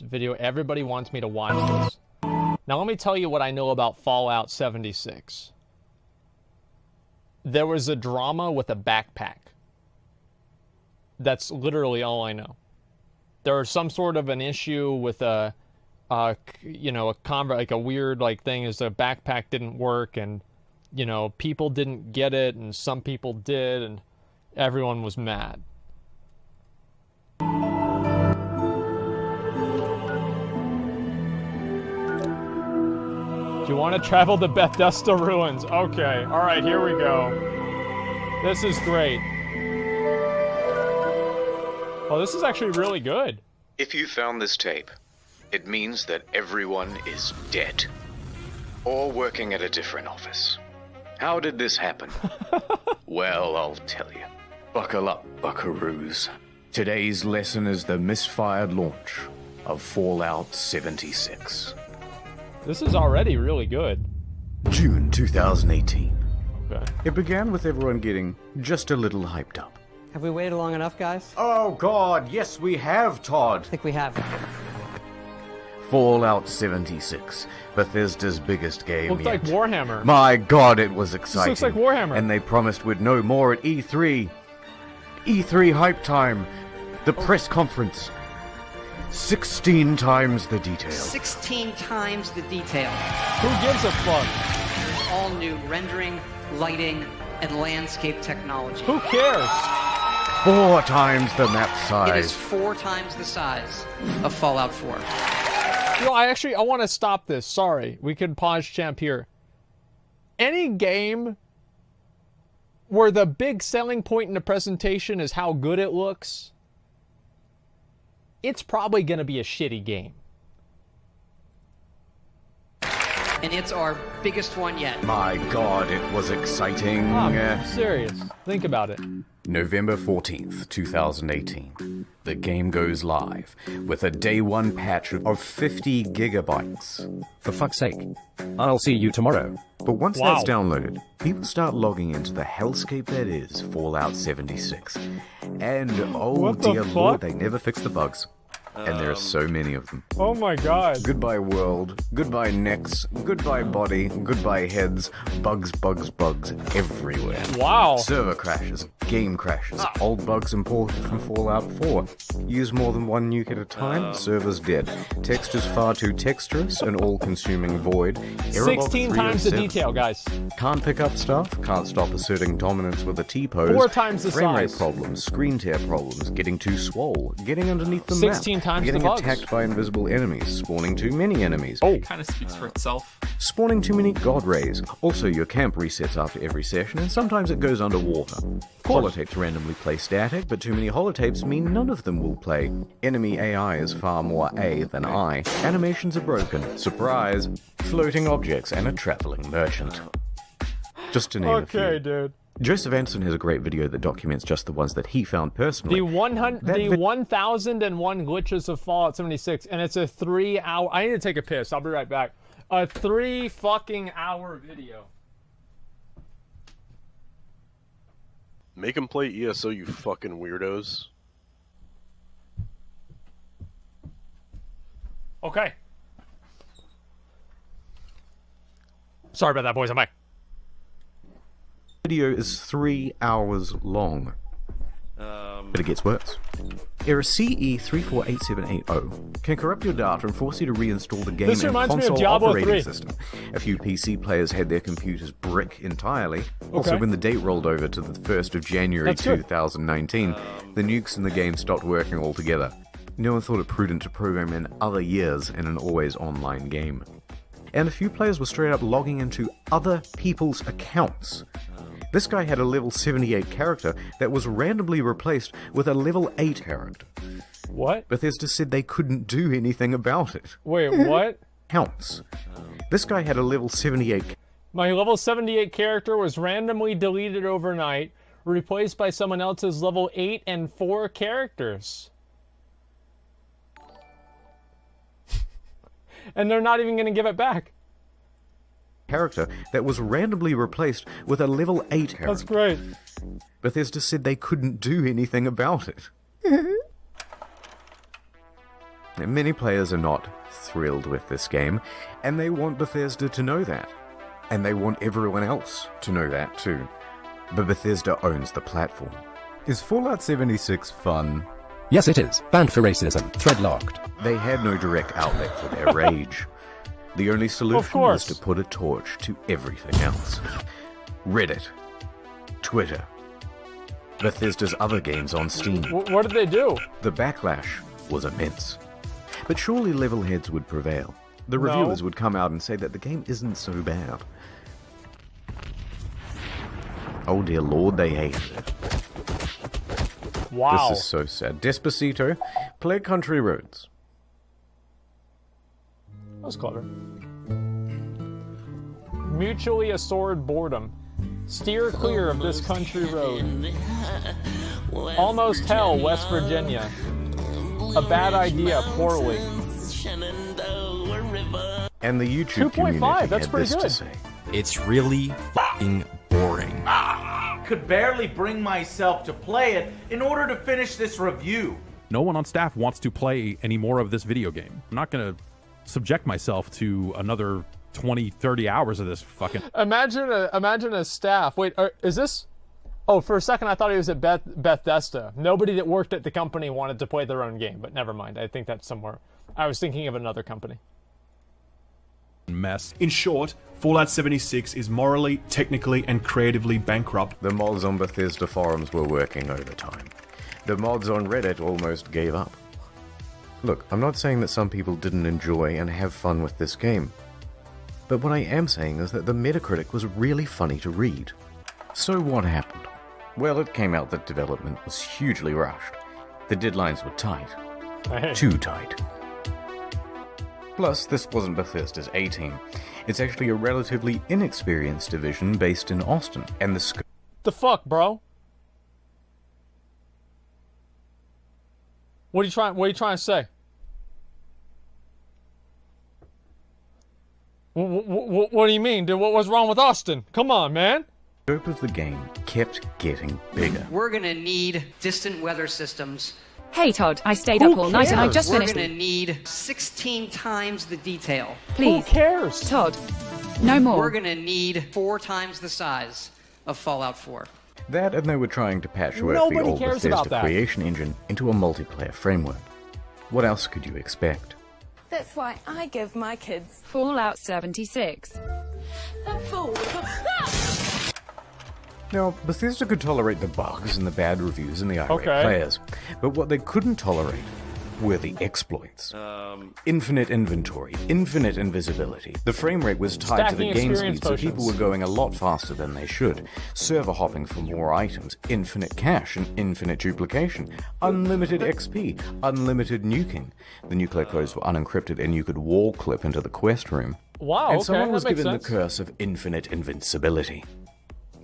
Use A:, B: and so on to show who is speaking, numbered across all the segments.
A: video. Everybody wants me to watch this. Now let me tell you what I know about Fallout 76. There was a drama with a backpack. That's literally all I know. There was some sort of an issue with a like a weird like thing is the backpack didn't work, and you know, people didn't get it and some people did, and everyone was mad. Do you want to travel to Bethesda ruins? Okay, all right, here we go. This is great. Oh, this is actually really good.
B: If you found this tape, it means that everyone is dead. Or working at a different office. How did this happen? Well, I'll tell you. Buckle up, buckaroos. Today's lesson is the misfired launch of Fallout 76.
A: This is already really good.
B: June 2018.
A: Okay.
B: It began with everyone getting just a little hyped up.
C: Have we waited long enough, guys?
B: Oh God, yes we have, Todd.
C: I think we have.
B: Fallout 76, Bethesda's biggest game
A: Looked
B: yet.
A: like Warhammer.
B: My God, it was exciting.
A: This looks like Warhammer.
B: And they promised we'd know more at E3. E3 hype time. The press conference. 16 times the detail.
C: 16 times the detail.
A: Who gives a fuck?
C: All new rendering, lighting, and landscape technology.
A: Who cares?
B: 4 times the map size.
C: It is 4 times the size of Fallout 4.
A: You know, I want to stop this. Sorry. We can pause champ here. Any game where the big selling point in the presentation is how good it looks, it's probably going to be a shitty game.
C: And it's our biggest one yet.
B: My God, it was exciting.
A: I'm serious. Think about it.
B: November 14th, 2018. The game goes live with a day one patch of 50 gigabytes.
D: For fuck's sake. I'll see you tomorrow.
B: But once
A: Wow.
B: that's downloaded, people start logging into the hellscape that is Fallout 76. And oh
A: What the
B: dear
A: fuck?
B: Lord, they never fix the bugs. And there are so many of them.
A: Oh my god.
B: Goodbye world, goodbye necks, goodbye body, goodbye heads, bugs, bugs, bugs everywhere.
A: Wow.
B: Server crashes, game crashes, old bugs imported from Fallout 4. Use more than one nuke at a time, server's dead. Textures far too texturous, an all-consuming void. Error log
A: 16 times the
B: 307.
A: detail, guys.
B: Can't pick up stuff, can't stop asserting dominance with a T-pose.
A: 4 times the
B: frame rate
A: size.
B: problems, screen tear problems, getting too swole, getting underneath the
A: 16
B: map,
A: times the
B: getting
A: bugs.
B: attacked by invisible enemies, spawning too many enemies.
A: Oh.
E: Kind of speaks for itself.
B: Spawning too many god rays. Also, your camp resets after every session, and sometimes it goes underwater. Holotapes randomly play static, but too many holotapes mean none of them will play. Enemy AI is far more A than I. Animations are broken. Surprise! Floating objects and a traveling merchant. Just to name a few.
A: Okay, dude.
B: Joseph Anderson has a great video that documents just the ones that he found personally.
A: The 1001 glitches of Fallout 76, and it's a 3-hour. I need to take a piss. I'll be right back. A 3 fucking hour video.
F: Make him play ESO, you fucking weirdos.
A: Okay. Sorry about that, boys. I'm back.
B: Video is 3 hours long. But it gets worse. Error CE348780 can corrupt your data and force you to reinstall the game
A: This
B: and
A: reminds me of
B: console
A: Diablo
B: operating
A: 3.
B: system. A few PC players had their computers brick entirely. Also, when the date rolled over to the 1st of January
A: That's good.
B: 2019, the nukes in the game stopped working altogether. No one thought it prudent to program in other years in an always online game. And a few players were straight up logging into other people's accounts. This guy had a level 78 character that was randomly replaced with a level 8 character.
A: What?
B: Bethesda said they couldn't do anything about it.
A: Wait, what?
B: Counts. This guy had a level 78
A: My level 78 character was randomly deleted overnight, replaced by someone else's level 8 and 4 characters. And they're not even going to give it back.
B: character that was randomly replaced with a level 8 character.
A: That's great.
B: Bethesda said they couldn't do anything about it. Many players are not thrilled with this game, and they want Bethesda to know that. And they want everyone else to know that too. But Bethesda owns the platform. Is Fallout 76 fun?
D: Yes, it is. Banned for racism. Thread locked.
B: They had no direct outlet for their rage. The only solution was to put a torch to everything else. Reddit, Twitter, Bethesda's other games on Steam.
A: What did they do?
B: The backlash was immense. But surely level heads would prevail. The reviewers would come out and say that the game isn't so bad. Oh dear lord, they hated it.
A: Wow.
B: This is so sad. Despacito, play Country Roads.
A: That was clever. Mutually assured boredom. Steer clear of this country road. Almost hell, West Virginia. A bad idea, poorly.
B: And the YouTube
A: 2.5,
B: community
A: that's
B: had
A: pretty
B: this to
A: good.
B: say.
E: It's really fucking boring.
G: Could barely bring myself to play it in order to finish this review.
H: No one on staff wants to play any more of this video game. I'm not going to subject myself to another 20, 30 hours of this fucking...
A: Imagine a staff. Wait, is this... Oh, for a second I thought he was at Bethesda. Nobody that worked at the company wanted to play their own game, but never mind. I think that's somewhere... I was thinking of another company.
H: mess.
I: In short, Fallout 76 is morally, technically, and creatively bankrupt.
B: The mods on Bethesda forums were working overtime. The mods on Reddit almost gave up. Look, I'm not saying that some people didn't enjoy and have fun with this game. But what I am saying is that the Metacritic was really funny to read. So what happened? Well, it came out that development was hugely rushed. The deadlines were tight. Too tight. Plus, this wasn't Bethesda's A-team. It's actually a relatively inexperienced division based in Austin, and
A: The fuck, bro? What are you trying to say? What do you mean? What was wrong with Austin? Come on, man.
B: The scope of the game kept getting bigger.
C: We're gonna need distant weather systems.
J: Hey Todd, I stayed up all night and I just
C: We're
J: finished.
C: gonna need 16 times the detail.
J: Please.
A: Who cares?
J: Todd, no more.
C: We're gonna need 4 times the size of Fallout 4.
B: That, and they were trying to patchwork
A: Nobody
B: the old
A: cares about
B: Bethesda
A: that.
B: creation engine into a multiplayer framework. What else could you expect?
K: That's why I give my kids
J: Fallout 76.
K: a fool.
B: Now, Bethesda could tolerate the bugs and the bad reviews and the irate
A: Okay.
B: players, but what they couldn't tolerate were the exploits. Infinite inventory, infinite invisibility. The frame rate was tied to the
A: Stacking
B: game
A: experience
B: speed, so people
A: potions.
B: were going a lot faster than they should. Server hopping for more items, infinite cache and infinite duplication, unlimited XP, unlimited nuking. The nuclear codes were unencrypted and you could wall clip into the quest room.
A: Wow,
B: And
A: okay,
B: someone was
A: that makes
B: given
A: sense.
B: the curse of infinite invincibility.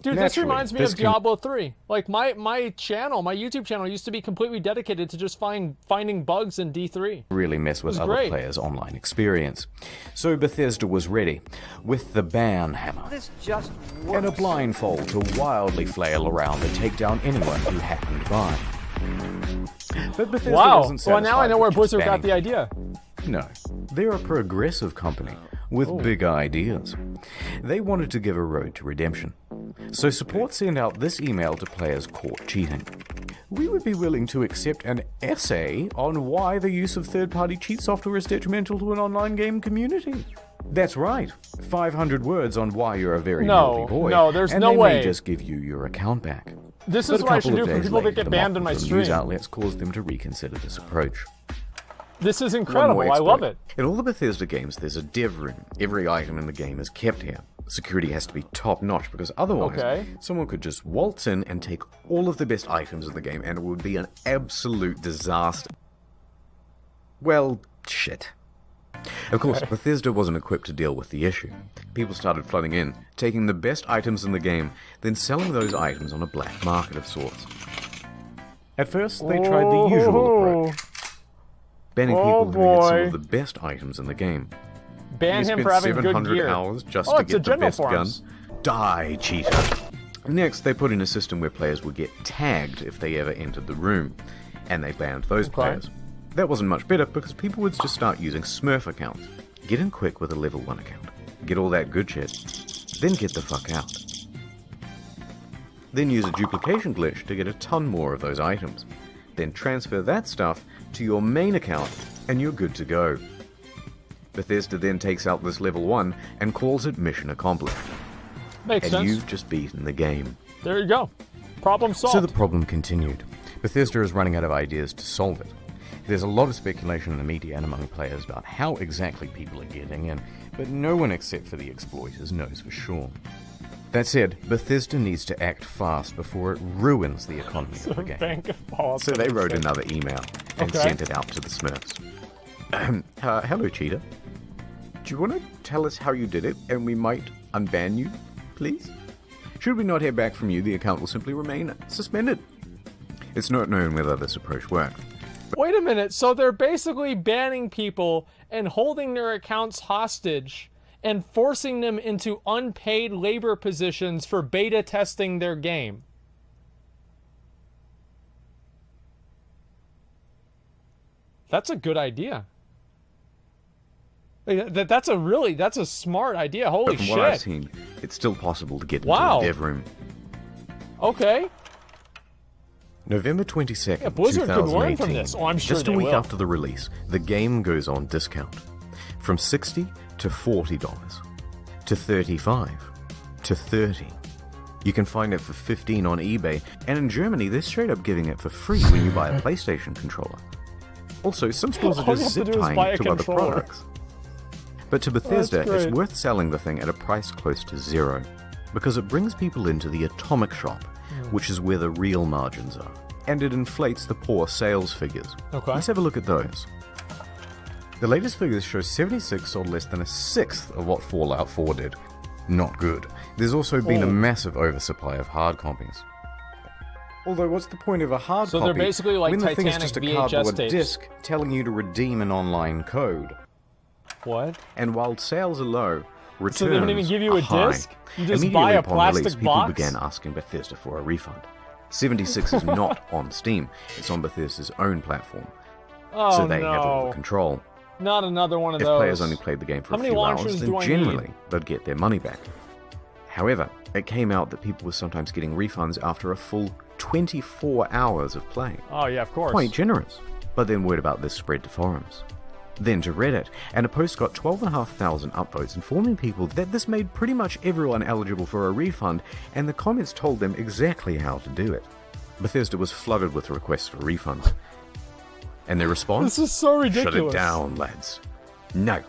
A: Dude, this
B: Naturally,
A: reminds me
B: this
A: of
B: can-
A: Diablo 3. Like, my YouTube channel used to be completely dedicated to just finding bugs in D3.
B: Really mess with
A: It was
B: other
A: great.
B: players' online experience. So Bethesda was ready, with the ban hammer
C: This just
B: and a
C: works.
B: blindfold to wildly flail around and take down anyone who happened by. But Bethesda
A: Wow.
B: wasn't
A: Well, now I
B: satisfied
A: know where
B: with just
A: Blizzard got
B: banning-
A: the idea.
B: No, they're a progressive company with big ideas. They wanted to give a road to redemption. So support sent out this email to players caught cheating. We would be willing to accept an essay on why the use of third-party cheat software is detrimental to an online game community. That's right, 500 words on why you're a very naughty boy.
A: No, there's
B: and
A: no
B: they
A: way.
B: may just give you your account back.
A: This
B: But
A: is
B: a
A: what I
B: couple
A: should do
B: of
A: for
B: days
A: people that
B: later,
A: get
B: the
A: banned in my
B: mock from
A: stream.
B: News outlets caused them to reconsider this approach.
A: This is
B: One
A: incredible.
B: more
A: I love
B: exploit.
A: it.
B: In all the Bethesda games, there's a dev room. Every item in the game is kept here. Security has to be top-notch because otherwise,
A: Okay.
B: someone could just waltz in and take all of the best items in the game and it would be an absolute disaster. Well, shit. Of course, Bethesda wasn't equipped to deal with the issue. People started flooding in, taking the best items in the game, then selling those items on a black market of sorts. At first, they tried the usual approach, banning
A: Oh,
B: people who had some
A: boy.
B: of the best items in the game.
A: Ban
B: You
A: him
B: spent
A: for having good
B: 700
A: gear.
B: hours just
A: Oh,
B: to
A: it's a
B: get the
A: general
B: best gun.
A: forums.
B: Die, cheater. Next, they put in a system where players would get tagged if they ever entered the room, and they banned those players. That wasn't much better because people would just start using Smurf accounts. Get in quick with a level 1 account. Get all that good shit. Then get the fuck out. Then use a duplication glitch to get a ton more of those items. Then transfer that stuff to your main account and you're good to go. Bethesda then takes out this level 1 and calls it mission accomplished.
A: Makes sense.
B: And you've just beaten the game.
A: There you go. Problem solved.
B: So the problem continued. Bethesda is running out of ideas to solve it. There's a lot of speculation in the media and among players about how exactly people are getting in, but no one except for the exploiters knows for sure. That said, Bethesda needs to act fast before it ruins the economy of the game. So they wrote another email and sent it out to the Smurfs. Hello, Cheetah. Do you want to tell us how you did it, and we might unban you, please? Should we not hear back from you, the account will simply remain suspended. It's not known whether this approach worked.
A: Wait a minute, so they're basically banning people and holding their accounts hostage and forcing them into unpaid labor positions for beta testing their game. That's a good idea. That's a smart idea. Holy
B: but from
A: shit.
B: what I've seen, it's still possible to get into the dev room.
A: Okay.
B: November 22nd,
A: Yeah, Blizzard could learn
B: 2018,
A: from this. Oh, I'm sure
B: just a
A: they
B: week
A: will.
B: after the release, the game goes on discount. From $60 to $40, to $35, to $30. You can find it for $15 on eBay, and in Germany, they're straight up giving it for free when you buy a PlayStation controller. Also, some stores are
A: All you
B: just
A: have to
B: zip
A: do is buy
B: tying
A: a
B: to other
A: controller.
B: products. But to Bethesda, it's
A: great.
B: worth selling the thing at a price close to zero, because it brings people into the atomic shop, which is where the real margins are, and it inflates the poor sales figures.
A: Okay.
B: Let's have a look at those. The latest figures show 76 sold less than a sixth of what Fallout 4 did. Not good. There's also been a massive oversupply of hard copies. Although, what's the point of a hard
A: So
B: copy
A: they're basically like
B: when the thing is
A: Titanic
B: just a
A: VHS
B: cardboard
A: tapes.
B: disc telling you to redeem an online code?
A: What?
B: And while sales are low, returns
A: So they don't even give you
B: are
A: a
B: high.
A: disc? You just
B: Immediately
A: buy a
B: upon
A: plastic
B: release,
A: box?
B: people began asking Bethesda for a refund. 76 is not on Steam, it's on Bethesda's own platform.
A: Oh,
B: So they have all
A: no.
B: the control.
A: Not another one of
B: If
A: those.
B: players only played the game for
A: How
B: a
A: many
B: few
A: launchers
B: hours,
A: do
B: then
A: I
B: generally
A: need?
B: they'd get their money back. However, it came out that people were sometimes getting refunds after a full 24 hours of play.
A: Oh, yeah, of course.
B: Quite generous. But then word about this spread to forums. Then to Reddit, and a post got 12,500 upvotes informing people that this made pretty much everyone eligible for a refund, and the comments told them exactly how to do it. Bethesda was flooded with requests for refunds. And their response?
A: This is so ridiculous.
B: Shut it down, lads. No.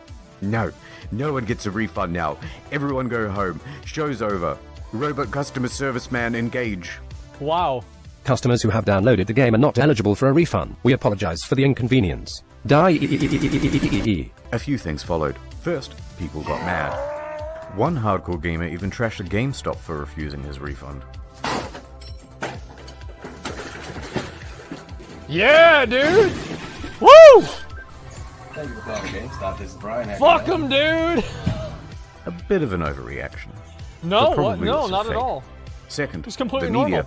B: No one gets a refund now. Everyone go home. Show's over. Robot customer service man engage.
A: Wow.
D: Customers who have downloaded the game are not eligible for a refund. We apologize for the inconvenience. Die.
B: A few things followed. First, people got mad. One hardcore gamer even trashed a GameStop for refusing his refund.
A: Yeah, dude! Woo!
L: Thank you for calling GameStop. This is Brian.
A: Fuck him, dude!
B: A bit of an overreaction.
A: No,
B: But probably
A: no,
B: also
A: not at
B: fake.
A: all.
B: Second,
A: It's completely
B: the media.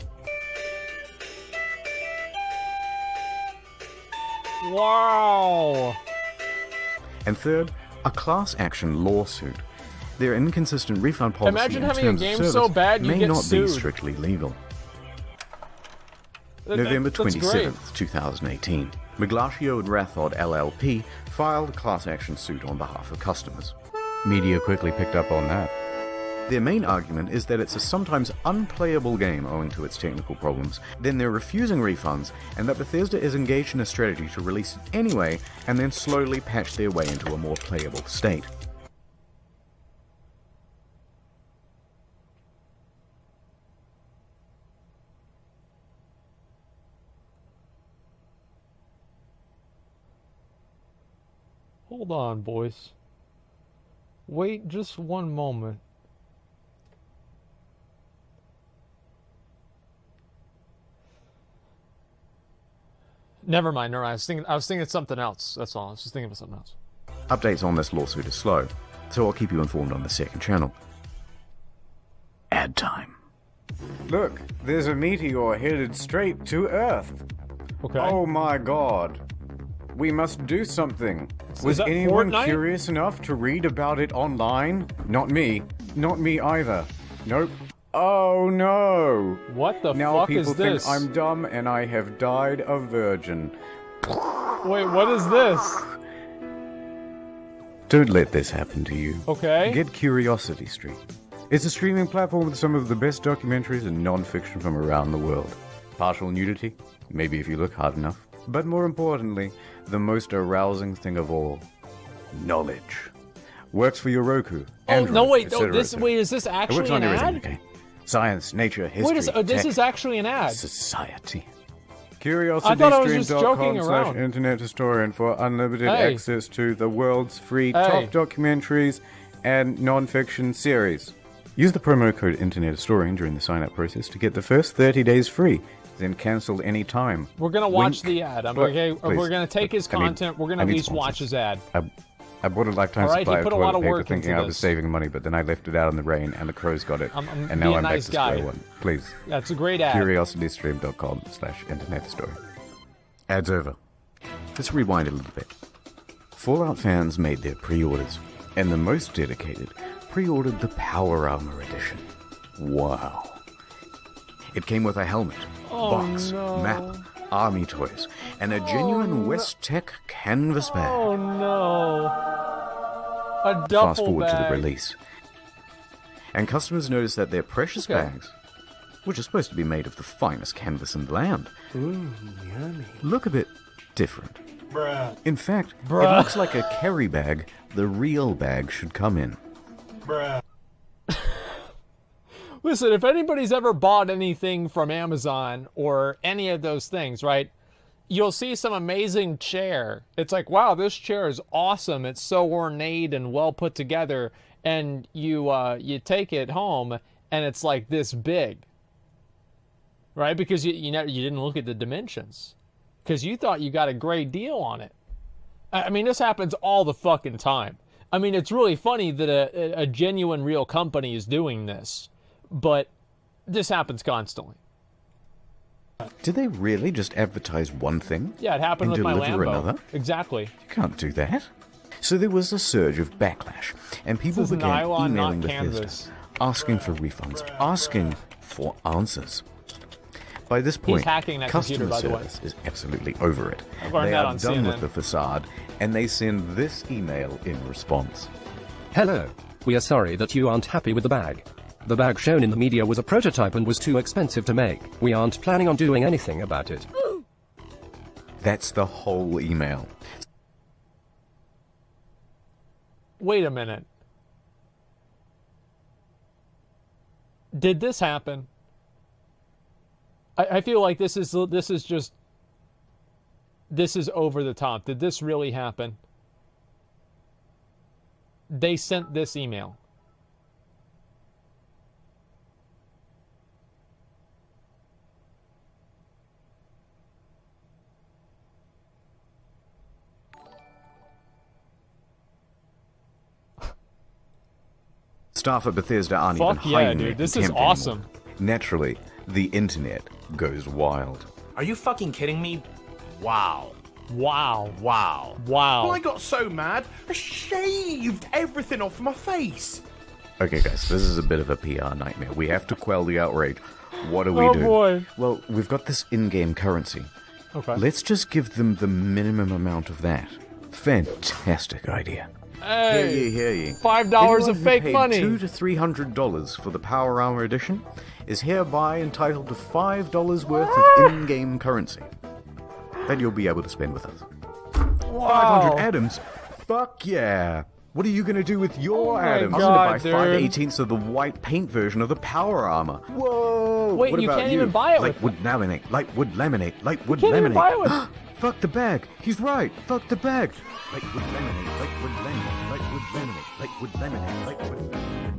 A: Wow.
B: And third, a class action lawsuit. Their inconsistent refund policy
A: Imagine
B: and
A: having a
B: terms of
A: game
B: service
A: so bad you
B: may
A: get
B: not
A: sued.
B: be strictly legal. November
A: That's great.
B: 27th, 2018. Miglaccio and Rathod LLP filed a class action suit on behalf of customers. Media quickly picked up on that. Their main argument is that it's a sometimes unplayable game owing to its technical problems, then they're refusing refunds, and that Bethesda is engaged in a strategy to release it anyway and then slowly patch their way into a more playable state.
A: Hold on, boys. Wait just one moment. Never mind. I was thinking of something else. That's all. I was just thinking of something else.
B: Updates on this lawsuit are slow, so I'll keep you informed on the second channel. Ad time. Look, there's a meteor headed straight to Earth.
A: Okay.
B: Oh my god. we must do something.
A: Is
B: Was
A: that
B: anyone
A: Fortnite?
B: curious enough to read about it online? Not me. Not me either. Nope. Oh no!
A: What the
B: now
A: fuck
B: people
A: is this?
B: think I'm dumb and I have died a virgin.
A: Wait, what is this?
B: Don't let this happen to you.
A: Okay.
B: Get Curiosity Stream. It's a streaming platform with some of the best documentaries and non-fiction from around the world. Partial nudity? Maybe if you look hard enough. But more importantly, the most arousing thing of all, knowledge. Works for your Roku.
A: Oh
B: Android,
A: no! Wait,
B: etc.,
A: this
B: etc.
A: wait. Is this
B: It works
A: actually
B: on
A: an
B: everything,
A: ad?
B: okay? Science, nature, history,
A: Wait, this
B: tech,
A: is actually an ad.
B: society.
A: I thought I was just joking around.
B: CuriosityStream.com/internet historian for unlimited
A: Hey.
B: access to the world's free
A: Hey.
B: top documentaries and non-fiction series. Use the promo code Internet Historian during the sign-up process to get the first 30 days free, then cancel any time.
A: We're gonna watch the ad.
B: Please.
A: We're gonna take his content. We're gonna
B: I
A: at
B: need
A: least watch his ad.
B: I bought a lifetime
A: All right, he
B: supply of
A: put a lot
B: toilet
A: of
B: paper
A: work
B: thinking
A: into
B: I was
A: this.
B: saving money, but then I left it out in the rain and the crows got it.
A: I'm
B: and now
A: being
B: I'm
A: a
B: back
A: nice
B: to
A: guy.
B: square one. Please.
A: That's a great ad.
B: CuriosityStream.com/internet historian. Ads over. Let's rewind a little bit. Fallout fans made their pre-orders, and the most dedicated pre-ordered the Power Armor Edition. Wow. It came with a helmet, box, map, army toys, and a genuine West Tech canvas bag.
A: Oh no! A duffel
B: Fast forward
A: bag.
B: to the release. And customers noticed that their precious bags, which are supposed to be made of the finest canvas in the land, look a bit different.
M: Bruh.
B: In fact,
A: Bruh.
B: it looks like a carry bag the real bag should come in.
M: Bruh.
A: Listen, if anybody's ever bought anything from Amazon or any of those things, right? You'll see some amazing chair. It's like, wow, this chair is awesome. It's so ornate and well put together. And you take it home and it's like this big, right? Because you didn't look at the dimensions, because you thought you got a great deal on it. I mean, this happens all the fucking time. I mean, it's really funny that a genuine, real company is doing this, but this happens constantly.
B: Did they really just advertise one thing?
A: Yeah, it happened
B: and
A: with my
B: deliver
A: Lambo.
B: another?
A: Exactly.
B: You can't do that. So there was a surge of backlash, and people
A: This is
B: began
A: nylon,
B: emailing
A: not
B: Bethesda,
A: canvas.
B: asking for refunds, asking for answers. By this point,
A: hacking that
B: customer
A: computer, by the way.
B: service is absolutely over it.
A: I've learned
B: They
A: that
B: are
A: on
B: done
A: CNN.
B: with the facade, and they send this email in response.
D: Hello. We are sorry that you aren't happy with the bag. The bag shown in the media was a prototype and was too expensive to make. We aren't planning on doing anything about it.
B: That's the whole email.
A: Wait a minute. Did this happen? I feel like this is over the top. Did this really happen? They sent this email.
B: Staff at Bethesda aren't
A: Fuck
B: even
A: yeah,
B: hiding
A: dude.
B: their
A: This is
B: contempt
A: awesome.
B: anymore. Naturally, the internet goes wild.
G: Are you fucking kidding me? Wow.
A: Wow.
G: Wow.
A: Wow.
M: Well, I got so mad, I shaved everything off my face.
B: Okay, guys, this is a bit of a PR nightmare. We have to quell the outrage. What do we
A: Oh,
B: do?
A: boy.
B: Well, we've got this in-game currency.
A: Okay.
B: Let's just give them the minimum amount of that. Fantastic idea.
A: Hey,
B: Hear ye.
A: $5
B: Anyone
A: of
B: who
A: fake
B: paid
A: money.
B: $200 to $300 for the Power Armor Edition is hereby entitled to $5 worth of in-game currency that you'll be able to spend with us.
A: Wow.
B: 500 atoms? Fuck yeah! What are you gonna do with your
A: Oh my
B: atoms?
A: God,
B: I'm
A: dude.
B: gonna buy 5/18 of the white paint version of the Power Armor. Whoa!
A: Wait,
B: what
A: you
B: about
A: can't even buy it with
B: Light wood laminate, light wood laminate, light wood
A: can't even
B: laminate.
A: buy it with-
B: Fuck the bag. He's right. Fuck the bag. Light wood laminate, light wood laminate, light wood laminate, light wood laminate, light wood.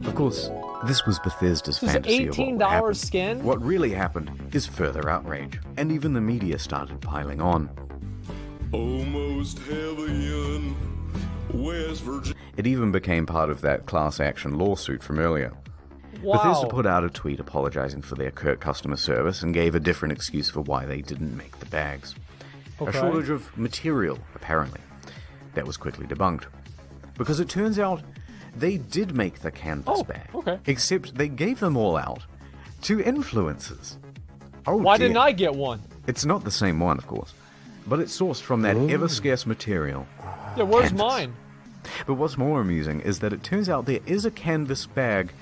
B: Of course, this was Bethesda's
A: This is
B: fantasy of what would
A: $18
B: happen.
A: skin?
B: What really happened is further outrage, and even the media started piling on.
M: Almost heaven, West Virginia.
B: It even became part of that class action lawsuit from earlier.
A: Wow.
B: Bethesda put out a tweet apologizing for their curt customer service and gave a different excuse for why they didn't make the bags. A shortage of material, apparently. That was quickly debunked. Because it turns out they did make the canvas bag. Except they gave them all out to influencers. Oh,
A: Why
B: dear.
A: didn't I get one?
B: It's not the same one, of course. But it's sourced from that ever-scarce material.
A: Yeah, where's
B: canvas.
A: mine?
B: But what's more amusing is that it turns out there is a canvas bag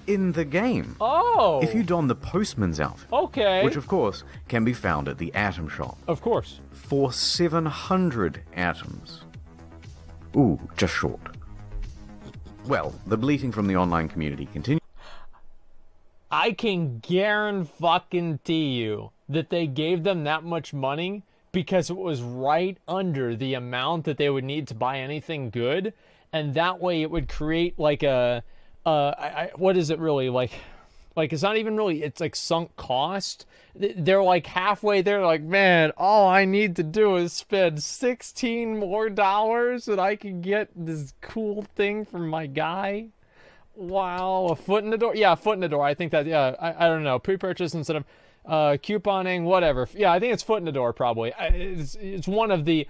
B: in the game.
A: Oh!
B: If you don the postman's outfit.
A: Okay.
B: Which, of course, can be found at the Atom Shop.
A: Of course.
B: For 700 atoms. Ooh, just short. Well, the bleating from the online community continues.
A: I can guarantee you that they gave them that much money because it was right under the amount that they would need to buy anything good, and that way it would create like a what is it really like it's not even really, it's like sunk cost. They're like halfway there, like, man, all I need to do is spend $16 more and I can get this cool thing from my guy. Wow, a foot in the door. Yeah, a foot in the door. I think that, yeah, I don't know, pre-purchase instead of couponing, whatever. Yeah, I think it's foot in the door probably. It's one of the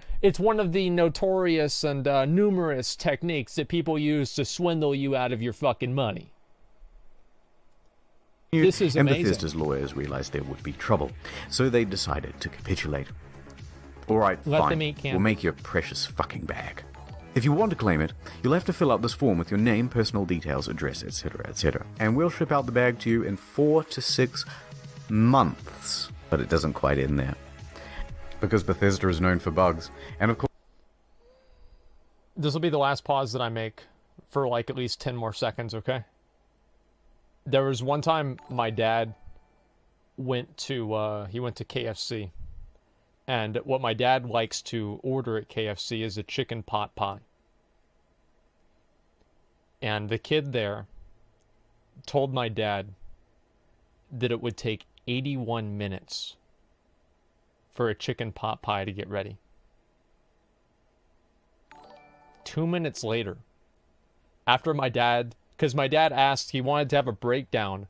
A: notorious and numerous techniques that people use to swindle you out of your fucking money. This is amazing.
B: And Bethesda's lawyers realized there would be trouble, so they decided to capitulate. Alright, fine, we'll make your precious fucking bag. If you want to claim it, you'll have to fill out this form with your name, personal details, address, etc., etc. And we'll ship out the bag to you in 4 to 6 months. But it doesn't quite end there. Because Bethesda is known for bugs, and of course...
A: This will be the last pause that I make for like at least 10 more seconds, okay? There was one time my dad went to KFC. And what my dad likes to order at KFC is a chicken pot pie. And the kid there told my dad that it would take 81 minutes for a chicken pot pie to get ready. 2 minutes later, after my dad, because my dad asked, he wanted to have a breakdown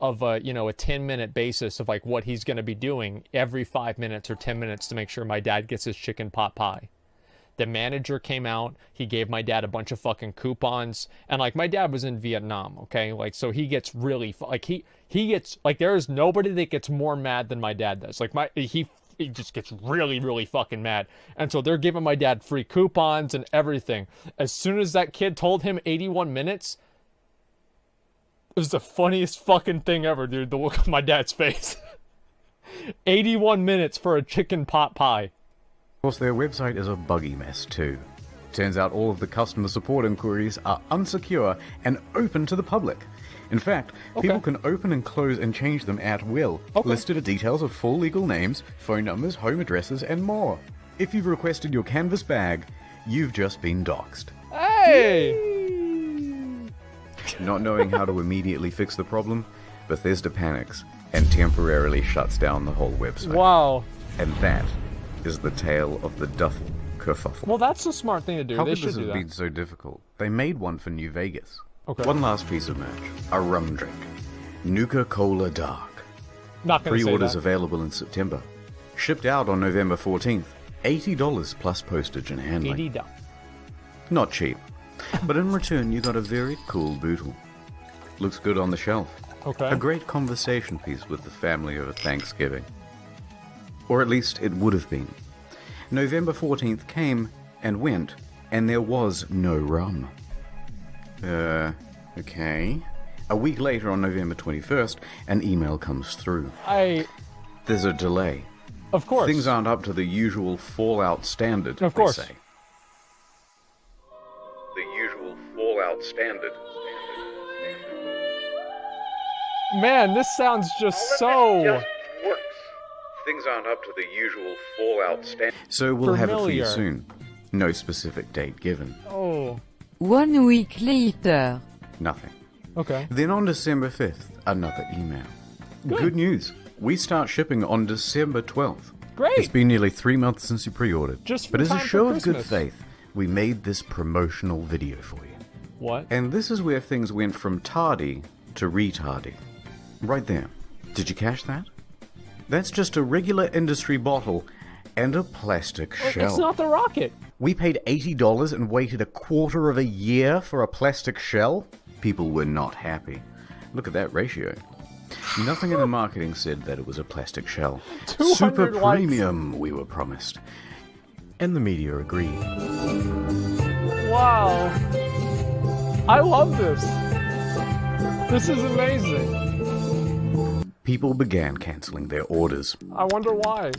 A: of a 10-minute basis of like what he's going to be doing every 5 minutes or 10 minutes to make sure my dad gets his chicken pot pie. The manager came out, he gave my dad a bunch of fucking coupons, and like my dad was in Vietnam, okay? Like, so he gets really, like he gets, like there is nobody that gets more mad than my dad does. Like he just gets really, really fucking mad. And so they're giving my dad free coupons and everything. As soon as that kid told him 81 minutes, it was the funniest fucking thing ever, dude. The look on my dad's face. 81 minutes for a chicken pot pie.
B: Of course, their website is a buggy mess too. Turns out all of the customer support inquiries are unsecure and open to the public. In fact, people can open and close and change them at will. Listed are details of full legal names, phone numbers, home addresses, and more. If you've requested your canvas bag, you've just been doxxed.
A: Hey!
B: Not knowing how to immediately fix the problem, Bethesda panics and temporarily shuts down the whole website.
A: Wow.
B: And that is the tale of the duffel kerfuffle.
A: Well, that's a smart thing to do.
B: How
A: They
B: could
A: should
B: this
A: do
B: have
A: that.
B: been so difficult? They made one for New Vegas.
A: Okay.
B: One last piece of merch. A rum drink. Nuka-Cola Dark.
A: Not gonna say
B: Pre-orders
A: that.
B: available in September. Shipped out on November 14th. $80 plus postage and handling.
A: $80.
B: Not cheap. But in return, you got a very cool bootle. Looks good on the shelf.
A: Okay.
B: A great conversation piece with the family over Thanksgiving. Or at least it would have been. November 14th came and went, and there was no rum. Okay. A week later, on November 21st, an email comes through. There's a delay.
A: Of course.
B: Things aren't up to the usual Fallout standard,
A: Of course.
B: they say. The usual Fallout standard.
A: Man, this sounds just so...
B: works. Things aren't up to the usual Fallout standard. So we'll have it for you
A: Familiar.
B: soon. No specific date given.
A: Oh.
N: 1 week later.
B: Nothing.
A: Okay.
B: Then on December 5th, another email. Good news. We start shipping on December 12th.
A: Great.
B: It's been nearly 3 months since you pre-ordered.
A: Just
B: but
A: in
B: as a
A: time for
B: show of good
A: Christmas.
B: faith, we made this promotional video for you.
A: What?
B: And this is where things went from tardy to retardy. Right there. Did you catch that? That's just a regular industry bottle, And a plastic shell.
A: It's not the rocket.
B: We paid $80 and waited a quarter of a year for a plastic shell? People were not happy. Look at that ratio. Nothing in the marketing said that it was a plastic shell. Super premium, we were promised. And the media agreed.
A: Wow. I love this. This is amazing.
B: People began cancelling their orders.
A: I wonder why.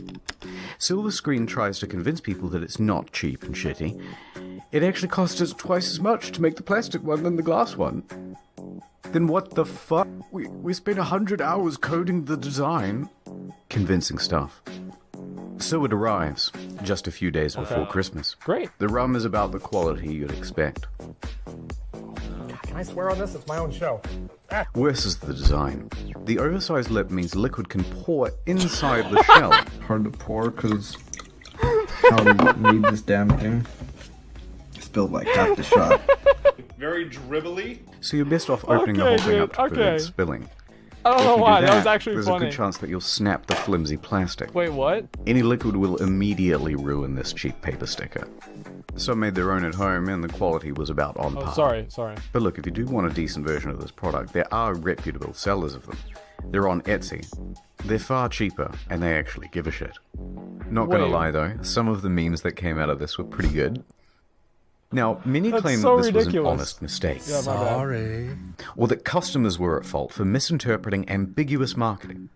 B: Silver Screen tries to convince people that it's not cheap and shitty. It actually costs us twice as much to make the plastic one than the glass one. Then what the fuck? We spent 100 hours coding the design. Convincing stuff. So it arrives, just a few days before Christmas.
A: Great.
B: The rum is about the quality you'd expect.
O: Can I swear on this? It's my own show.
B: Worse is the design. The oversized lip means liquid can pour inside the shell.
P: Hard to pour because how do you read this damn thing? Spilled like half the shot.
I: Very dribbly.
B: So you're best off opening the whole thing up to prevent spilling.
A: I don't know why, that was actually
B: there's
A: funny.
B: There's a good chance that you'll snap the flimsy plastic.
A: Wait, what?
B: Any liquid will immediately ruin this cheap paper sticker. Some made their own at home and the quality was about on par.
A: Sorry.
B: But look, if you do want a decent version of this product, there are reputable sellers of them. They're on Etsy. They're far cheaper, and they actually give a shit. Not gonna lie though, some of the memes that came out of this were pretty good. Now, many claim that this was an honest mistake.
A: Yeah,
E: Sorry.
B: Or that customers were at fault for misinterpreting ambiguous marketing.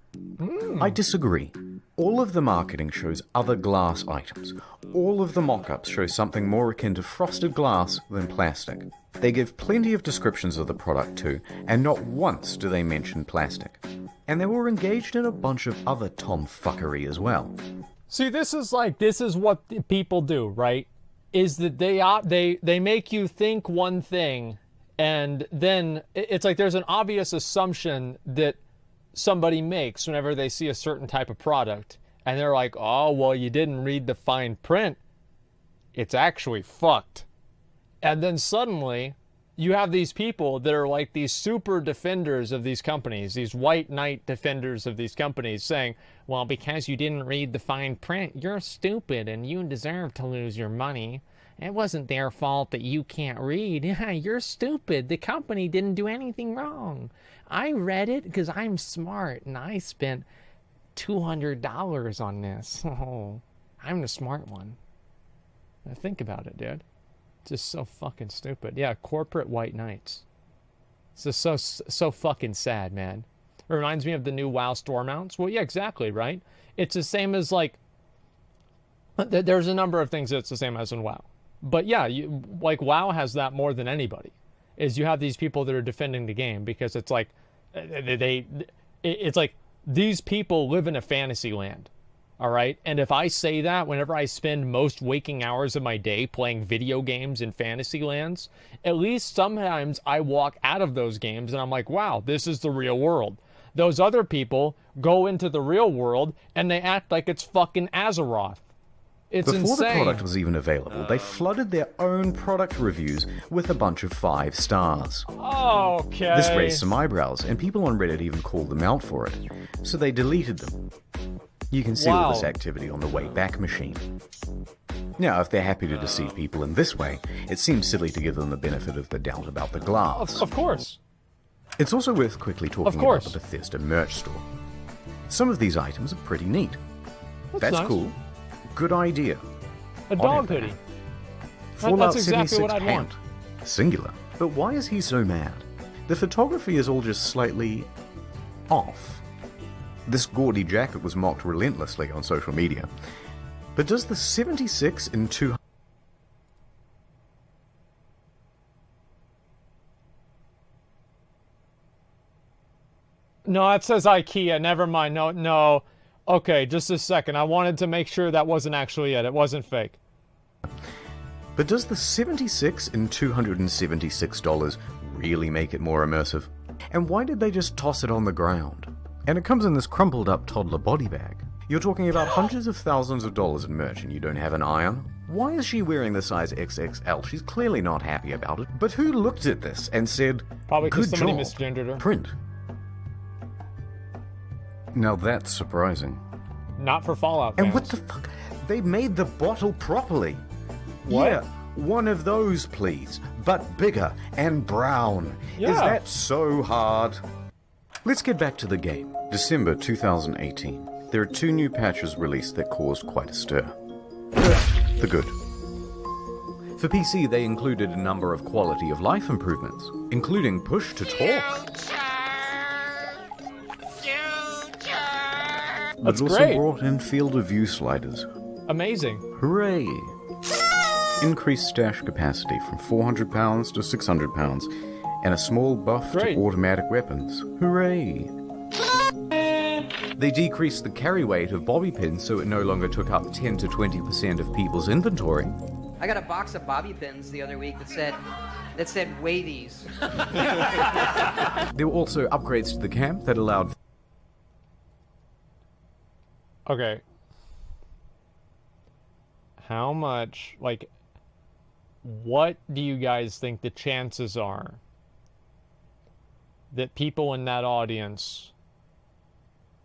B: I disagree. All of the marketing shows other glass items. All of the mock-ups show something more akin to frosted glass than plastic. They give plenty of descriptions of the product too, and not once do they mention plastic. And they were engaged in a bunch of other tomfuckery as well.
A: See, this is what people do, right? Is that they make you think one thing, and then it's like there's an obvious assumption that somebody makes whenever they see a certain type of product, and they're like, oh, well, you didn't read the fine print. It's actually fucked. And then suddenly you have these people that are like these super defenders of these companies, these white knight defenders of these companies saying, well, because you didn't read the fine print, you're stupid and you deserve to lose your money. It wasn't their fault that you can't read. You're stupid. The company didn't do anything wrong. I read it because I'm smart and I spent $200 on this. Oh, I'm the smart one. Now think about it, dude. It's just so fucking stupid. Yeah, corporate white knights. It's just so fucking sad, man. It reminds me of the new WoW store mounts. Well, yeah, exactly, right? It's the same as, like, there's a number of things that's the same as in WoW. But yeah, like WoW has that more than anybody. Is you have these people that are defending the game because it's like, it's like these people live in a fantasy land. All right. And if I say that whenever I spend most waking hours of my day playing video games in fantasy lands, at least sometimes I walk out of those games and I'm like, wow, this is the real world. Those other people go into the real world and they act like it's fucking Azeroth. It's
B: Before
A: insane.
B: the product was even available, they flooded their own product reviews with a bunch of 5 stars.
A: Okay.
B: This raised some eyebrows, and people on Reddit even called them out for it. So they deleted them. You can see all this activity on the Wayback Machine. Now, if they're happy to deceive people in this way, it seems silly to give them the benefit of the doubt about the glass.
A: Of course.
B: It's also worth quickly talking about the Bethesda merch store. Some of these items are pretty neat. That's
A: nice.
B: Cool. Good idea.
A: A dog hoodie.
B: Fallout
A: That's exactly
B: 76
A: what I'd want.
B: pant. Singular. But why is he so mad? The photography is all just slightly off. This gaudy jacket was mocked relentlessly on social media. But does the 76 in 200...
A: No, it says IKEA. Never mind. No. Okay, just a second. I wanted to make sure that wasn't actually it. It wasn't fake.
B: But does the 76 in $276 really make it more immersive? And why did they just toss it on the ground? And it comes in this crumpled up toddler body bag. You're talking about hundreds of thousands of dollars in merch and you don't have an eye on? Why is she wearing the size XXL? She's clearly not happy about it. But who looked at this and said,
A: probably because
B: good
A: somebody
B: job,
A: misgendered her.
B: Print. Now that's surprising.
A: Not for Fallout fans.
B: And what the fuck? They made the bottle properly.
A: What?
B: Yeah, one of those, please, but bigger and brown.
A: Yeah.
B: Is that so hard? Let's get back to the game. December 2018. There are 2 new patches released that caused quite a stir. First, the good. For PC, they included a number of quality of life improvements, including push to talk. But
A: That's
B: it also
A: great.
B: brought in field of view sliders.
A: Amazing.
B: Hooray! Increased stash capacity from 400 pounds to 600 pounds, and a small buff
A: Great.
B: to automatic weapons. Hooray! They decreased the carry weight of bobby pins so it no longer took up 10 to 20% of people's inventory.
C: I got a box of bobby pins the other week that said weigh these.
B: There were also upgrades to the camp that allowed...
A: Okay. How much, like, what do you guys think the chances are that people in that audience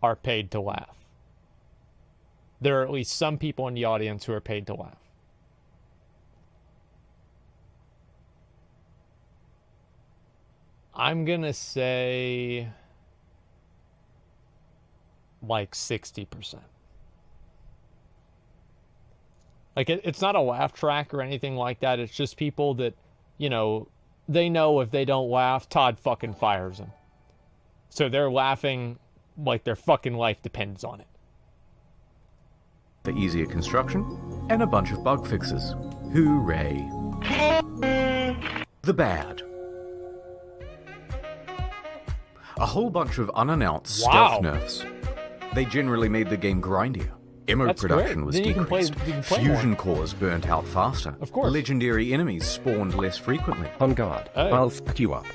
A: are paid to laugh? There are at least some people in the audience who are paid to laugh. I'm gonna say like 60%. Like, it's not a laugh track or anything like that. It's just people that, you know, they know if they don't laugh, Todd fucking fires them. So they're laughing like their fucking life depends on it.
B: for easier construction, and a bunch of bug fixes. Hooray. The bad. A whole bunch of unannounced stealth nerfs. They generally made the game grindier. Emote production was decreased. Fusion cores burnt out faster.
A: Of course.
B: Legendary enemies spawned less frequently.
D: On guard. I'll fuck you up.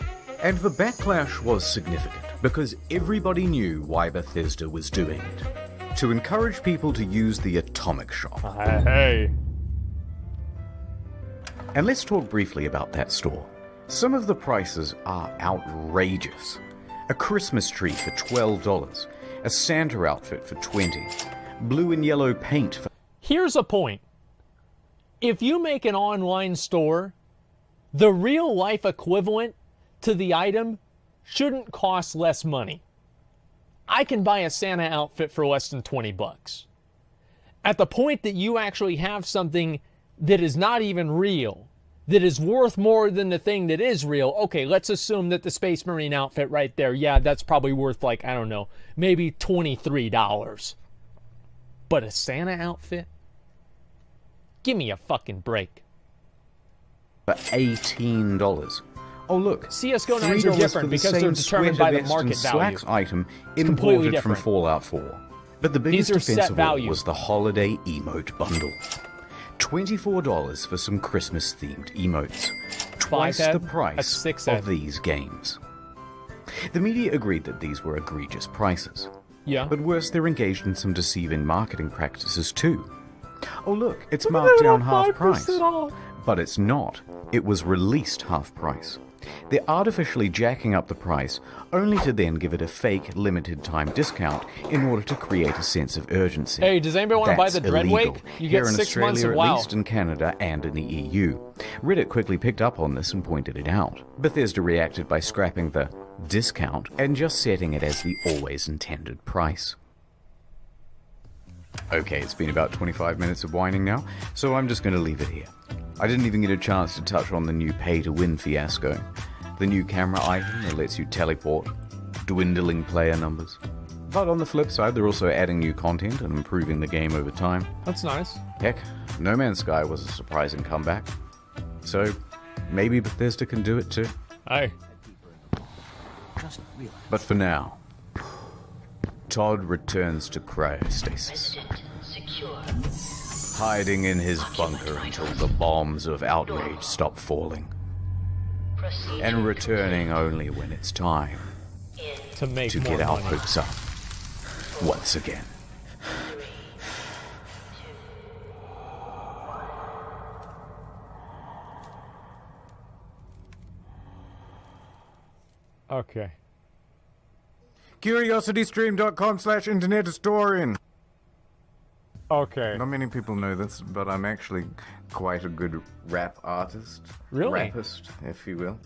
B: And the backlash was significant, because everybody knew why Bethesda was doing it. To encourage people to use the atomic shop.
A: Hey.
B: And let's talk briefly about that store. Some of the prices are outrageous. A Christmas tree for $12. A Santa outfit for $20. Blue and yellow paint for...
A: Here's a point. If you make an online store, the real life equivalent to the item shouldn't cost less money. I can buy a Santa outfit for less than $20. At the point that you actually have something that is not even real, that is worth more than the thing that is real, okay, let's assume that the Space Marine outfit right there, yeah, that's probably worth like, I don't know, maybe $23. But a Santa outfit? Give me a fucking break.
B: For $18. Oh look,
A: CS:GO knives are different because they're determined by the market value.
B: Slacks item
A: completely
B: imported from
A: different.
B: Fallout 4. But the biggest
A: These are
B: offense
A: set
B: of all
A: value.
B: was the holiday emote bundle. $24 for some Christmas-themed emotes. Twice
A: head,
B: the
A: that's
B: price
A: 6
B: of
A: head.
B: these games. The media agreed that these were egregious prices.
A: Yeah.
B: But worse, they're engaged in some deceiving marketing practices too. Oh look, it's marked down half price. But it's not. It was released half price. They're artificially jacking up the price, only to then give it a fake limited time discount in order to create a sense of urgency.
A: Hey, does anybody want to buy
B: That's
A: the Dreadwake?
B: illegal.
A: You
B: Here
A: get
B: in
A: 6
B: Australia,
A: months of
B: at
A: WoW.
B: least in Canada and in the EU. Reddit quickly picked up on this and pointed it out. Bethesda reacted by scrapping the discount and just setting it as the always intended price. Okay, it's been about 25 minutes of whining now, so I'm just going to leave it here. I didn't even get a chance to touch on the new pay-to-win fiasco. The new camera item that lets you teleport, dwindling player numbers. But on the flip side, they're also adding new content and improving the game over time.
A: That's nice.
B: Heck, No Man's Sky was a surprising comeback. So, maybe Bethesda can do it too.
A: Hey.
B: But for now, Todd returns to cryostasis, hiding in his bunker until the bombs of outrage stop falling, and returning only when it's time
A: to make
B: to
A: more
B: get our
A: money.
B: hopes up once again.
A: Okay.
B: CuriosityStream.com/internethistorian.
A: Okay.
B: Not many people know this, but I'm actually quite a good rap artist.
A: Really?
B: Rappist, if you will.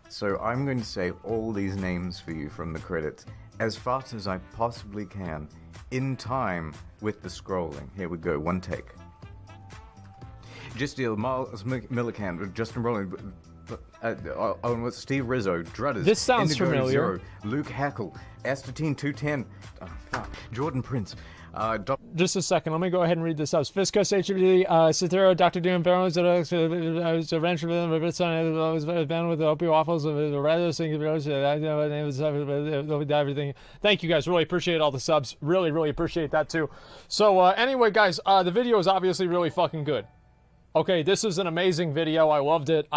B: So I'm going to say all these names for you from the credits as fast as I possibly can, in time with the scrolling. Here we go, one take. Just deal, Miles Millican, Justin Rowland, Steve Rizzo, Drudders.
A: This sounds
B: Indigo
A: familiar.
B: Zero, Luke Hackle, Astatine 210, Jordan Prince.
A: Just a second, let me go ahead and read this out. Fiscus, HBD, Citero, Dr. Doom, Barrows, eventually was banned with the Opie Waffles, rather everything. Thank you guys, really appreciate all the subs. Really, really appreciate that too. So, anyway, guys, the video is obviously really fucking good. Okay, this is an amazing video. I loved it.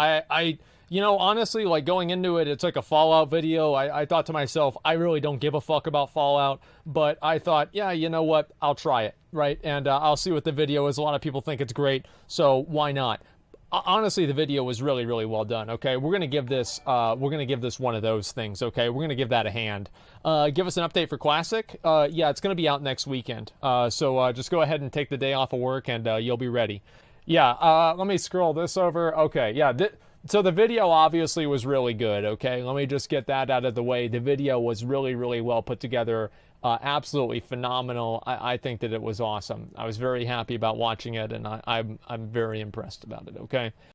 A: You know, honestly, like going into it, it's like a Fallout video. I thought to myself, I really don't give a fuck about Fallout, but I thought, yeah, you know what? I'll try it, right? And I'll see what the video is. A lot of people think it's great, so why not? Honestly, the video was really, really well done. Okay, we're gonna give this one of those things. Okay, we're gonna give that a hand. Give us an update for Classic. Yeah, it's gonna be out next weekend. So just go ahead and take the day off of work, and you'll be ready. Yeah. Let me scroll this over. Okay. Yeah. So the video obviously was really good, okay? Let me just get that out of the way. The video was really, really well put together. Absolutely phenomenal. I think that it was awesome. I was very happy about watching it, and I'm very impressed about it, okay?